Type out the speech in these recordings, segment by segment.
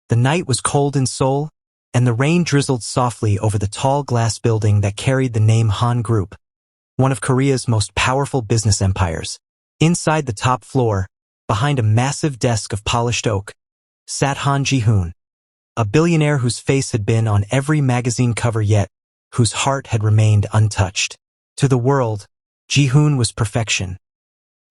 The night was cold in Seoul, and the rain drizzled softly over the tall glass building that carried the name Han Group, one of Korea's most powerful business empires. Inside the top floor, behind a massive desk of polished oak, sat Han Ji-hoon, a billionaire whose face had been on every magazine cover yet, whose heart had remained untouched. To the world, Ji-hoon was perfection.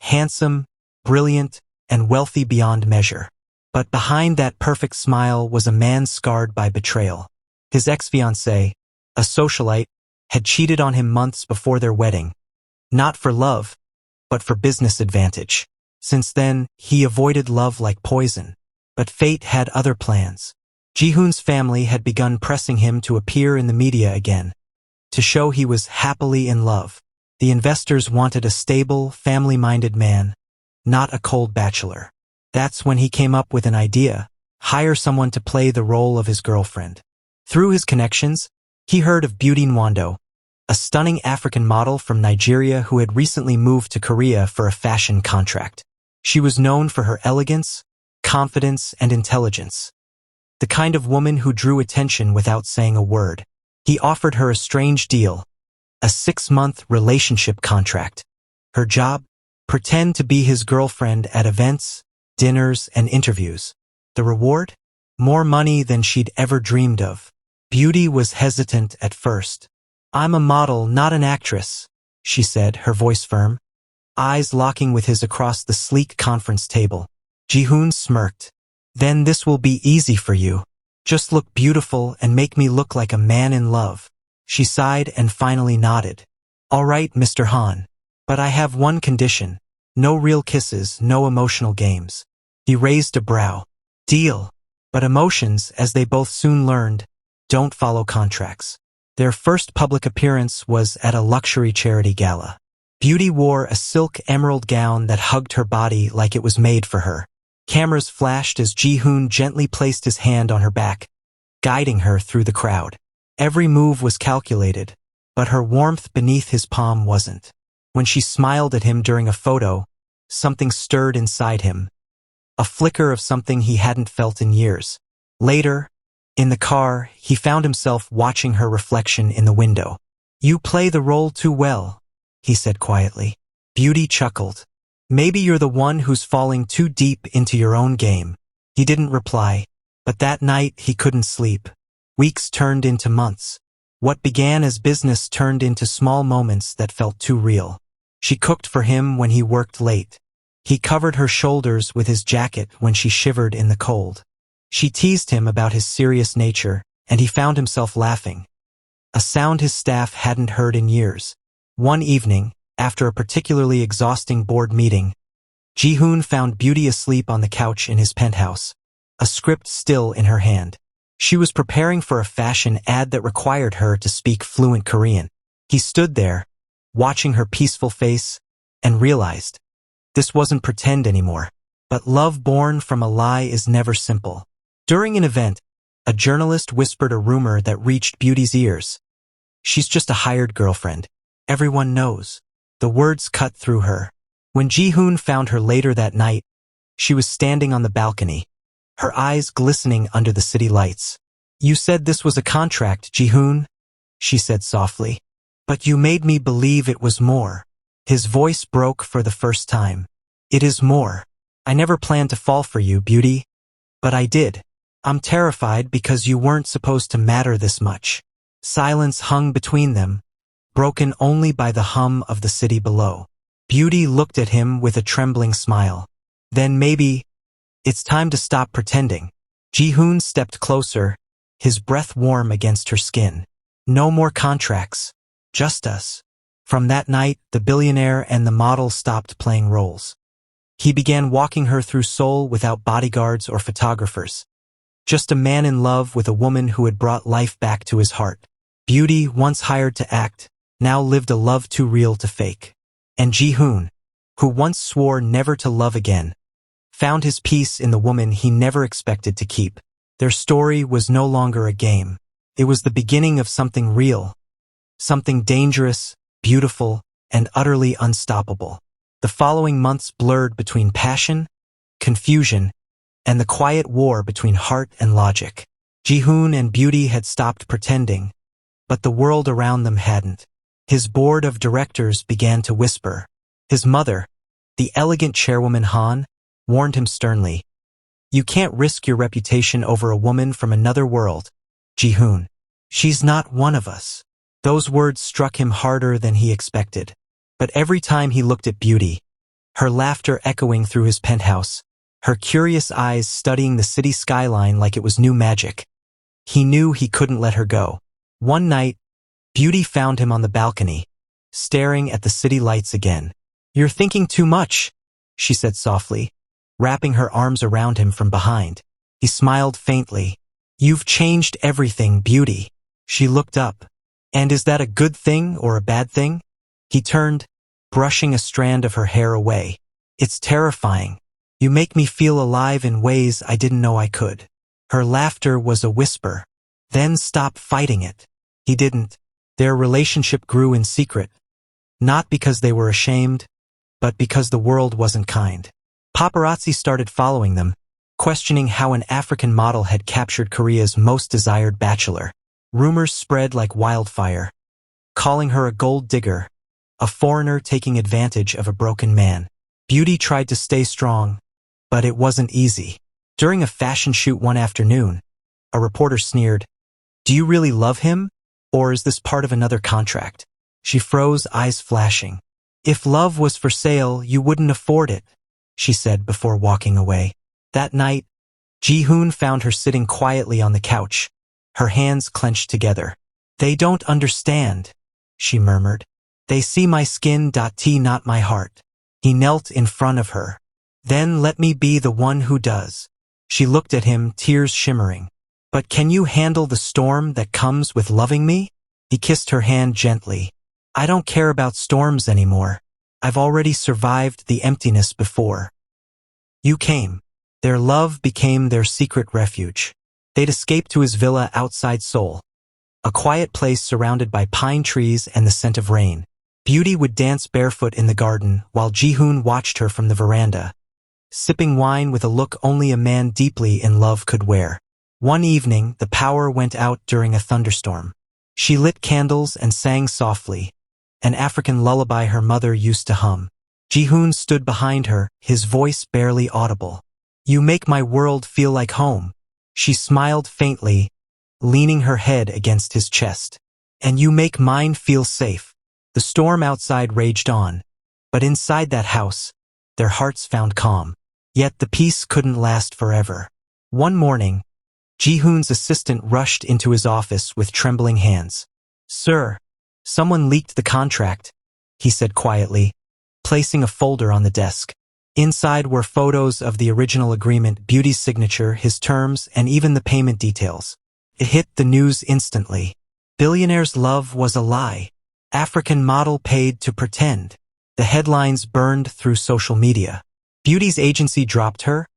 Handsome, brilliant, and wealthy beyond measure. But behind that perfect smile was a man scarred by betrayal. His ex-fiancée, a socialite, had cheated on him months before their wedding. Not for love, but for business advantage. Since then, he avoided love like poison. But fate had other plans. Ji-hoon's family had begun pressing him to appear in the media again, to show he was happily in love. The investors wanted a stable, family-minded man, not a cold bachelor. That's when he came up with an idea: hire someone to play the role of his girlfriend. Through his connections, he heard of Beauty Nwando, a stunning African model from Nigeria who had recently moved to Korea for a fashion contract. She was known for her elegance, confidence, and intelligence. The kind of woman who drew attention without saying a word. He offered her a strange deal: a 6-month relationship contract. Her job? Pretend to be his girlfriend at events, dinners, and interviews. The reward? More money than she'd ever dreamed of. Beauty was hesitant at first. "I'm a model, not an actress," she said, her voice firm, eyes locking with his across the sleek conference table. Ji-hoon smirked. "Then this will be easy for you. Just look beautiful and make me look like a man in love." She sighed and finally nodded. "All right, Mr. Han. But I have one condition. No real kisses, no emotional games." He raised a brow. "Deal." But emotions, as they both soon learned, don't follow contracts. Their first public appearance was at a luxury charity gala. Beauty wore a silk emerald gown that hugged her body like it was made for her. Cameras flashed as Ji-hoon gently placed his hand on her back, guiding her through the crowd. Every move was calculated, but her warmth beneath his palm wasn't. When she smiled at him during a photo, something stirred inside him. A flicker of something he hadn't felt in years. Later, in the car, he found himself watching her reflection in the window. "You play the role too well," he said quietly. Beauty chuckled. "Maybe you're the one who's falling too deep into your own game." He didn't reply, but that night he couldn't sleep. Weeks turned into months. What began as business turned into small moments that felt too real. She cooked for him when he worked late. He covered her shoulders with his jacket when she shivered in the cold. She teased him about his serious nature, and he found himself laughing, a sound his staff hadn't heard in years. One evening, after a particularly exhausting board meeting, Ji-hoon found Beauty asleep on the couch in his penthouse, a script still in her hand. She was preparing for a fashion ad that required her to speak fluent Korean. He stood there, watching her peaceful face, and realized this wasn't pretend anymore. But love born from a lie is never simple. During an event, a journalist whispered a rumor that reached Beauty's ears. "She's just a hired girlfriend. Everyone knows." The words cut through her. When Ji-hoon found her later that night, she was standing on the balcony, her eyes glistening under the city lights. "You said this was a contract, Ji-hoon," she said softly. "But you made me believe it was more." His voice broke for the first time. "It is more. I never planned to fall for you, Beauty. But I did. I'm terrified because you weren't supposed to matter this much." Silence hung between them, broken only by the hum of the city below. Beauty looked at him with a trembling smile. "Then maybe it's time to stop pretending." Ji-hoon stepped closer, his breath warm against her skin. "No more contracts. Just us." From that night, the billionaire and the model stopped playing roles. He began walking her through Seoul without bodyguards or photographers. Just a man in love with a woman who had brought life back to his heart. Beauty, once hired to act, now lived a love too real to fake. And Ji-hoon, who once swore never to love again, found his peace in the woman he never expected to keep. Their story was no longer a game. It was the beginning of something real, something dangerous, beautiful, and utterly unstoppable. The following months blurred between passion, confusion, and the quiet war between heart and logic. Ji-hoon and Beauty had stopped pretending, but the world around them hadn't. His board of directors began to whisper. His mother, the elegant chairwoman Han, warned him sternly. You can't risk your reputation over a woman from another world, Ji-hoon. She's not one of us. Those words struck him harder than he expected. But every time he looked at Beauty, her laughter echoing through his penthouse, her curious eyes studying the city skyline like it was new magic, he knew he couldn't let her go. One night, Beauty found him on the balcony, staring at the city lights again. You're thinking too much, she said softly, wrapping her arms around him from behind. He smiled faintly. You've changed everything, Beauty. She looked up. And is that a good thing or a bad thing? He turned, brushing a strand of her hair away. It's terrifying. You make me feel alive in ways I didn't know I could. Her laughter was a whisper. Then stop fighting it. He didn't. Their relationship grew in secret. Not because they were ashamed, but because the world wasn't kind. Paparazzi started following them, questioning how an African model had captured Korea's most desired bachelor. Rumors spread like wildfire, calling her a gold digger, a foreigner taking advantage of a broken man. Beauty tried to stay strong, but it wasn't easy. During a fashion shoot one afternoon, a reporter sneered, "Do you really love him, or is this part of another contract?" She froze, eyes flashing. "If love was for sale, you wouldn't afford it," she said before walking away. That night, Ji-hoon found her sitting quietly on the couch, her hands clenched together. "They don't understand," she murmured. "They see my skin, not my heart." He knelt in front of her. "Then let me be the one who does." She looked at him, tears shimmering. "But can you handle the storm that comes with loving me?" He kissed her hand gently. "I don't care about storms anymore. I've already survived the emptiness before. You came." Their love became their secret refuge. They'd escape to his villa outside Seoul, a quiet place surrounded by pine trees and the scent of rain. Beauty would dance barefoot in the garden while Ji-hoon watched her from the veranda, sipping wine with a look only a man deeply in love could wear. One evening, the power went out during a thunderstorm. She lit candles and sang softly, an African lullaby her mother used to hum. Ji-hoon stood behind her, his voice barely audible. "You make my world feel like home." She smiled faintly, leaning her head against his chest. "And you make mine feel safe." The storm outside raged on, but inside that house, their hearts found calm. Yet the peace couldn't last forever. One morning, Ji-hoon's assistant rushed into his office with trembling hands. "Sir, someone leaked the contract," he said quietly, placing a folder on the desk. Inside were photos of the original agreement, Beauty's signature, his terms, and even the payment details. It hit the news instantly. Billionaire's love was a lie. African model paid to pretend. The headlines burned through social media. Beauty's agency dropped her,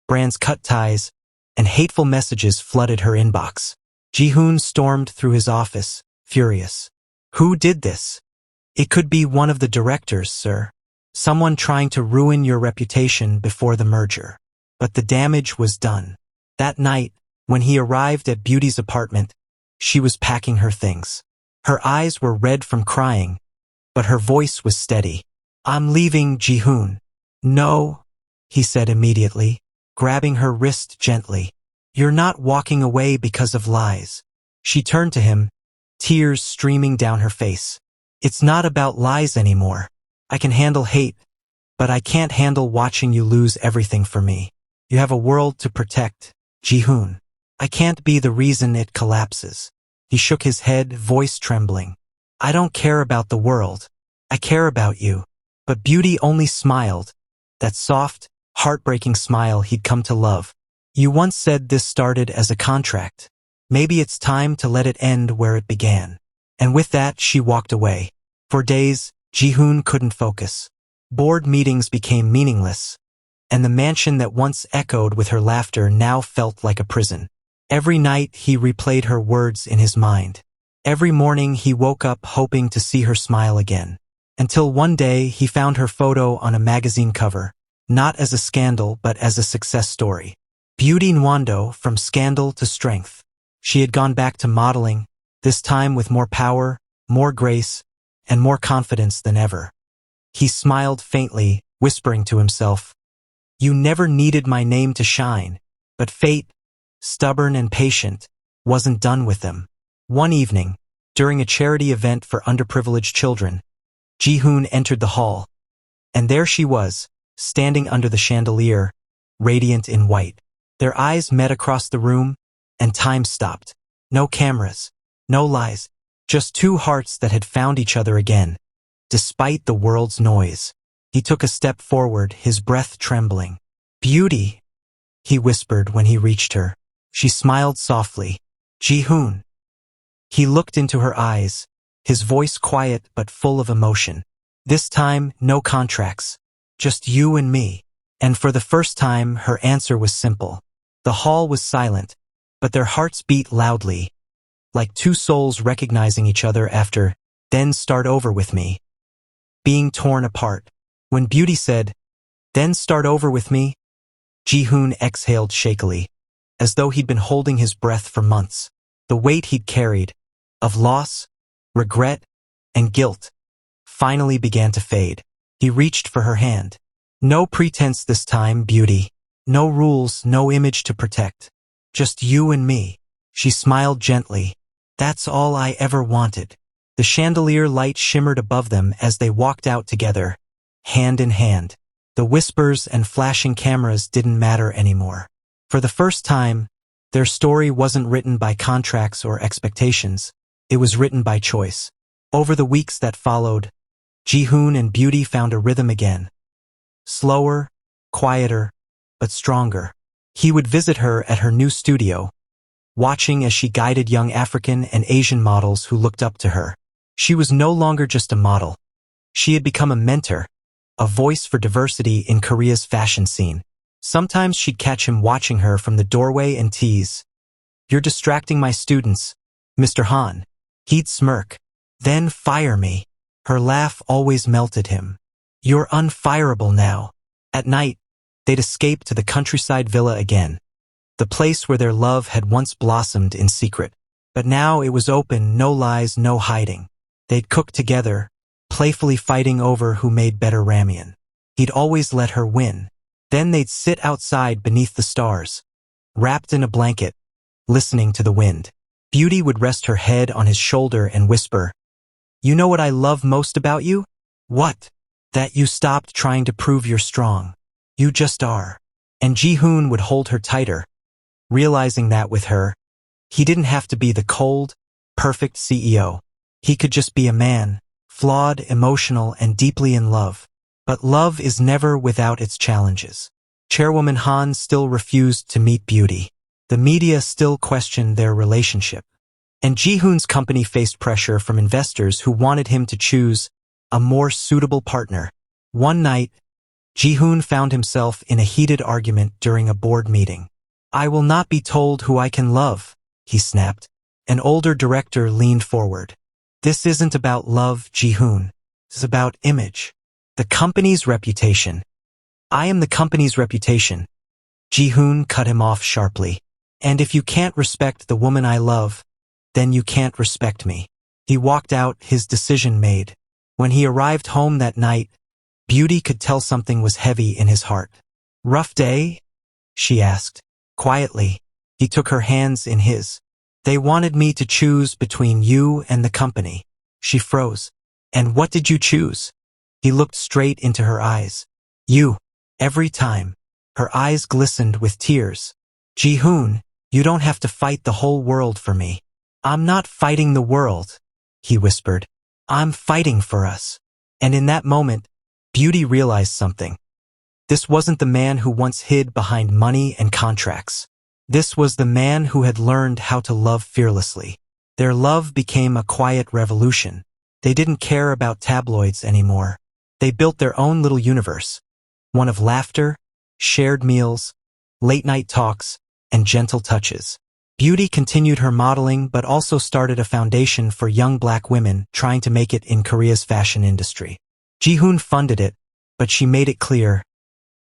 brands cut ties, and hateful messages flooded her inbox. Ji-hoon stormed through his office, furious. "Who did this?" "It could be one of the directors, sir. Someone trying to ruin your reputation before the merger." But the damage was done. That night, when he arrived at Beauty's apartment, she was packing her things. Her eyes were red from crying, but her voice was steady. "I'm leaving, Ji-hoon." "No," he said immediately, grabbing her wrist gently. "You're not walking away because of lies." She turned to him, tears streaming down her face. "It's not about lies anymore. I can handle hate, but I can't handle watching you lose everything for me. You have a world to protect, Ji-hoon. I can't be the reason it collapses." He shook his head, voice trembling. "I don't care about the world. I care about you." But Beauty only smiled, that soft, heartbreaking smile he'd come to love. "You once said this started as a contract. Maybe it's time to let it end where it began." And with that, she walked away. For days, Ji-hoon couldn't focus. Board meetings became meaningless, and the mansion that once echoed with her laughter now felt like a prison. Every night he replayed her words in his mind. Every morning he woke up hoping to see her smile again. Until one day he found her photo on a magazine cover, not as a scandal but as a success story. Beauty Nwando from scandal to strength. She had gone back to modeling, this time with more power, more grace, and more confidence than ever. He smiled faintly, whispering to himself, "You never needed my name to shine," but fate, stubborn and patient, wasn't done with them. One evening, during a charity event for underprivileged children, Ji-hoon entered the hall, and there she was, standing under the chandelier, radiant in white. Their eyes met across the room, and time stopped. No cameras, no lies, just two hearts that had found each other again, despite the world's noise. He took a step forward, his breath trembling. "Beauty," he whispered when he reached her. She smiled softly. "Ji-hoon." He looked into her eyes, his voice quiet but full of emotion. "This time, no contracts, just you and me." And for the first time, her answer was simple. The hall was silent, but their hearts beat loudly, like two souls recognizing each other after, "Then start over with me," being torn apart. When Beauty said, "Then start over with me," Ji-hoon exhaled shakily, as though he'd been holding his breath for months. The weight he'd carried, of loss, regret, and guilt, finally began to fade. He reached for her hand. "No pretense this time, Beauty. No rules, no image to protect. Just you and me." She smiled gently. "That's all I ever wanted." The chandelier light shimmered above them as they walked out together, hand in hand. The whispers and flashing cameras didn't matter anymore. For the first time, their story wasn't written by contracts or expectations. It was written by choice. Over the weeks that followed, Ji-hoon and Beauty found a rhythm again. Slower, quieter, but stronger. He would visit her at her new studio, watching as she guided young African and Asian models who looked up to her. She was no longer just a model. She had become a mentor, a voice for diversity in Korea's fashion scene. Sometimes she'd catch him watching her from the doorway and tease, "You're distracting my students, Mr. Han." He'd smirk, "Then fire me." Her laugh always melted him. "You're unfireable now." At night, they'd escape to the countryside villa again, the place where their love had once blossomed in secret. But now it was open, no lies, no hiding. They'd cook together, playfully fighting over who made better ramen. He'd always let her win. Then they'd sit outside beneath the stars, wrapped in a blanket, listening to the wind. Beauty would rest her head on his shoulder and whisper, "You know what I love most about you?" "What?" "That you stopped trying to prove you're strong. You just are." And Ji-hoon would hold her tighter, realizing that with her, he didn't have to be the cold, perfect CEO. He could just be a man, flawed, emotional, and deeply in love. But love is never without its challenges. Chairwoman Han still refused to meet Beauty. The media still questioned their relationship. And Ji-hoon's company faced pressure from investors who wanted him to choose a more suitable partner. One night, Ji-hoon found himself in a heated argument during a board meeting. "I will not be told who I can love," he snapped. An older director leaned forward. "This isn't about love, Ji-hoon. It's about image. The company's reputation." "I am the company's reputation." Ji-hoon cut him off sharply. "And if you can't respect the woman I love, then you can't respect me." He walked out, his decision made. When he arrived home that night, Beauty could tell something was heavy in his heart. "Rough day?" she asked. Quietly, he took her hands in his. "They wanted me to choose between you and the company." She froze. "And what did you choose?" He looked straight into her eyes. "You." Every time. Her eyes glistened with tears. "Ji-hoon, you don't have to fight the whole world for me." "I'm not fighting the world," he whispered. "I'm fighting for us." And in that moment, Beauty realized something. This wasn't the man who once hid behind money and contracts. This was the man who had learned how to love fearlessly. Their love became a quiet revolution. They didn't care about tabloids anymore. They built their own little universe. One of laughter, shared meals, late-night talks, and gentle touches. Beauty continued her modeling but also started a foundation for young black women trying to make it in Korea's fashion industry. Ji-hoon funded it, but she made it clear,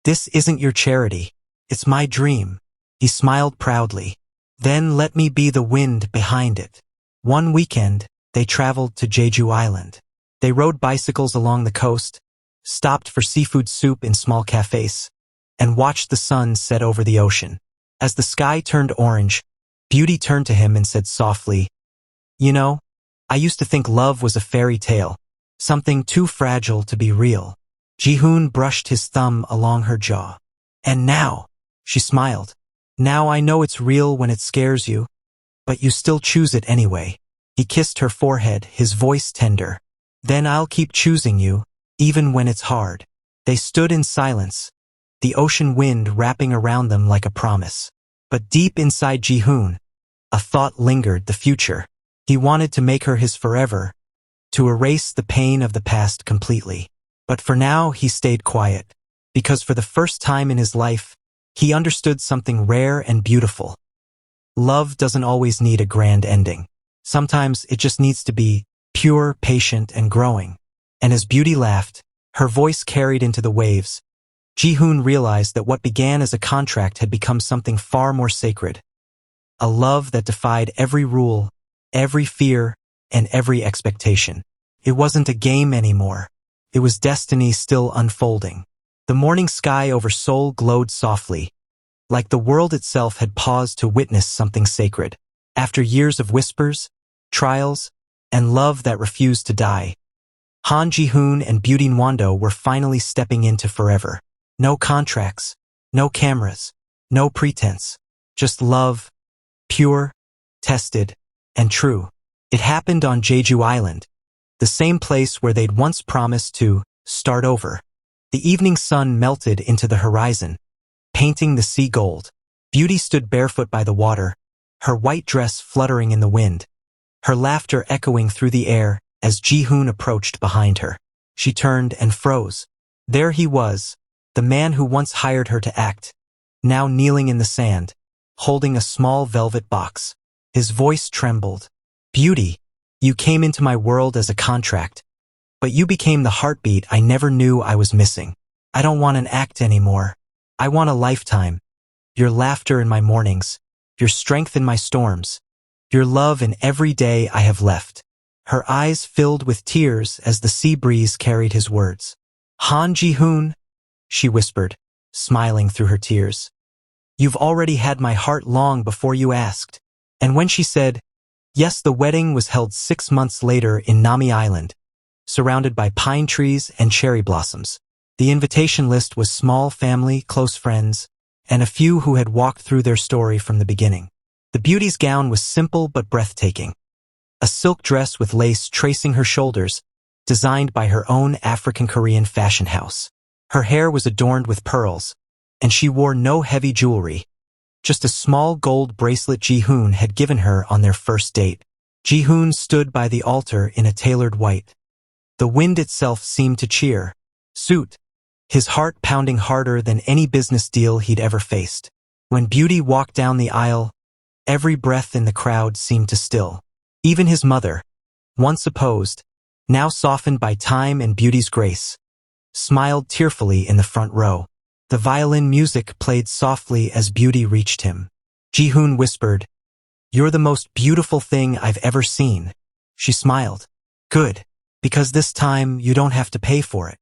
"This isn't your charity. It's my dream." He smiled proudly. Then let me be the wind behind it. One weekend, they traveled to Jeju Island. They rode bicycles along the coast, stopped for seafood soup in small cafes, and watched the sun set over the ocean. As the sky turned orange, Beauty turned to him and said softly, "You know, I used to think love was a fairy tale, something too fragile to be real." Ji-hoon brushed his thumb along her jaw. "And now," she smiled, "now I know it's real when it scares you, but you still choose it anyway." He kissed her forehead, his voice tender. "Then I'll keep choosing you, even when it's hard." They stood in silence, the ocean wind wrapping around them like a promise. But deep inside Ji-hoon, a thought lingered: the future. He wanted to make her his forever, to erase the pain of the past completely. But for now, he stayed quiet, because for the first time in his life, he understood something rare and beautiful. Love doesn't always need a grand ending. Sometimes it just needs to be pure, patient, and growing. And as Beauty laughed, her voice carried into the waves, Ji-hoon realized that what began as a contract had become something far more sacred. A love that defied every rule, every fear, and every expectation. It wasn't a game anymore. It was destiny still unfolding. The morning sky over Seoul glowed softly, like the world itself had paused to witness something sacred. After years of whispers, trials, and love that refused to die, Han Ji-hoon and Beauty Nwando were finally stepping into forever. No contracts, no cameras, no pretense, just love, pure, tested, and true. It happened on Jeju Island, the same place where they'd once promised to start over. The evening sun melted into the horizon, painting the sea gold. Beauty stood barefoot by the water, her white dress fluttering in the wind, her laughter echoing through the air as Ji-hoon approached behind her. She turned and froze. There he was, the man who once hired her to act, now kneeling in the sand, holding a small velvet box. His voice trembled. "Beauty, you came into my world as a contract, but you became the heartbeat I never knew I was missing. I don't want an act anymore. I want a lifetime. Your laughter in my mornings, your strength in my storms, your love in every day I have left." Her eyes filled with tears as the sea breeze carried his words. "Han Ji-hoon," she whispered, smiling through her tears, "you've already had my heart long before you asked." And when she said yes, the wedding was held 6 months later in Nami Island, surrounded by pine trees and cherry blossoms. The invitation list was small family, close friends, and a few who had walked through their story from the beginning. The beauty's gown was simple but breathtaking. A silk dress with lace tracing her shoulders, designed by her own African-Korean fashion house. Her hair was adorned with pearls, and she wore no heavy jewelry, just a small gold bracelet Ji-hoon had given her on their first date. Ji-hoon stood by the altar in a tailored white. The wind itself seemed to cheer, suit, his heart pounding harder than any business deal he'd ever faced. When Beauty walked down the aisle, every breath in the crowd seemed to still. Even his mother, once opposed, now softened by time and Beauty's grace, smiled tearfully in the front row. The violin music played softly as Beauty reached him. Ji-hoon whispered, "You're the most beautiful thing I've ever seen." She smiled. "Good, because this time you don't have to pay for it."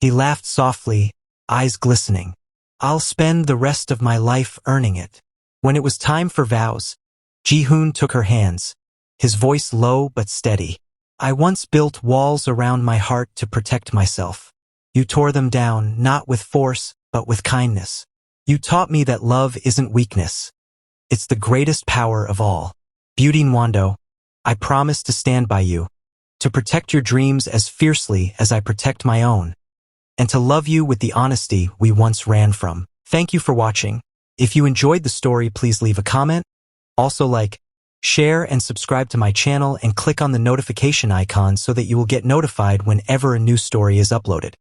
He laughed softly, eyes glistening. "I'll spend the rest of my life earning it." When it was time for vows, Ji-hoon took her hands, his voice low but steady. "I once built walls around my heart to protect myself. You tore them down, not with force, but with kindness. You taught me that love isn't weakness. It's the greatest power of all. Beauty Nwando, I promise to stand by you, to protect your dreams as fiercely as I protect my own, and to love you with the honesty we once ran from." Thank you for watching. If you enjoyed the story, please leave a comment. Also like, share, and subscribe to my channel and click on the notification icon so that you will get notified whenever a new story is uploaded.